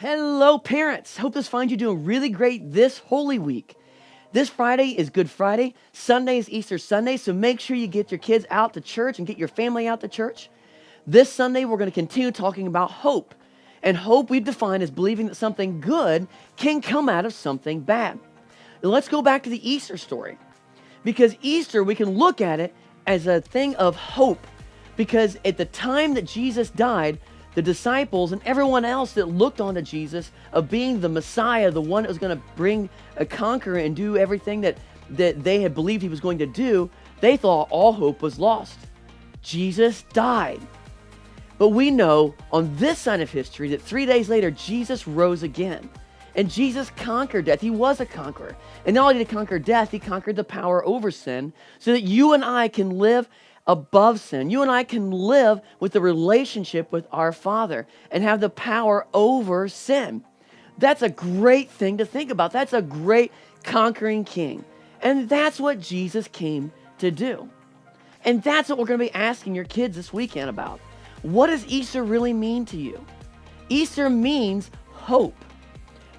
Hello, parents. Hope this finds you doing really great this Holy Week. This Friday is Good Friday. Sunday is Easter Sunday, so make sure you get your kids out to church and get your family out to church. This Sunday, we're going to continue talking about hope. And hope we've defined as believing that something good can come out of something bad. Now, let's go back to the Easter story. Because Easter, we can look at it as a thing of hope. Because at the time that Jesus died, the disciples and everyone else that looked onto Jesus of being the Messiah, the one that was going to bring a conquer and do everything that they had believed he was going to do, they thought all hope was lost. Jesus died. But we know on this side of history that 3 days later, Jesus rose again. And Jesus conquered death. He was a conqueror. And not only did he conquer death, he conquered the power over sin so that you and I can live above sin. You and I can live with the relationship with our Father and have the power over sin. That's a great thing to think about. That's a great conquering king. And that's what Jesus came to do. And that's what we're going to be asking your kids this weekend about. What does Easter really mean to you? Easter means hope.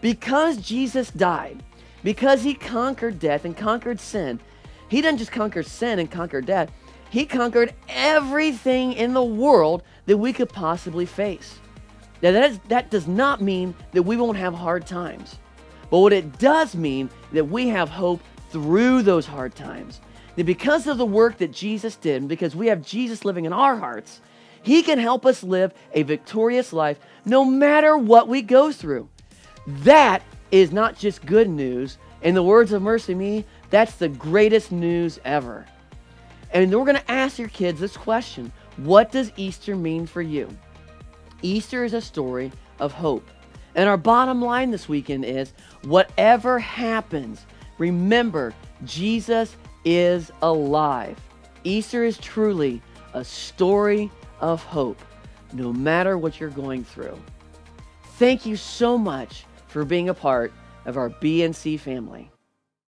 Because Jesus died, because he conquered death and conquered sin, he didn't just conquer sin and conquer death. He conquered everything in the world that we could possibly face. Now, that does not mean that we won't have hard times. But what it does mean that we have hope through those hard times. That because of the work that Jesus did, and because we have Jesus living in our hearts, he can help us live a victorious life no matter what we go through. That is not just good news. In the words of Mercy Me, that's the greatest news ever. And we're going to ask your kids this question. What does Easter mean for you? Easter is a story of hope. And our bottom line this weekend is, whatever happens, remember, Jesus is alive. Easter is truly a story of hope, no matter what you're going through. Thank you so much for being a part of our BNC family.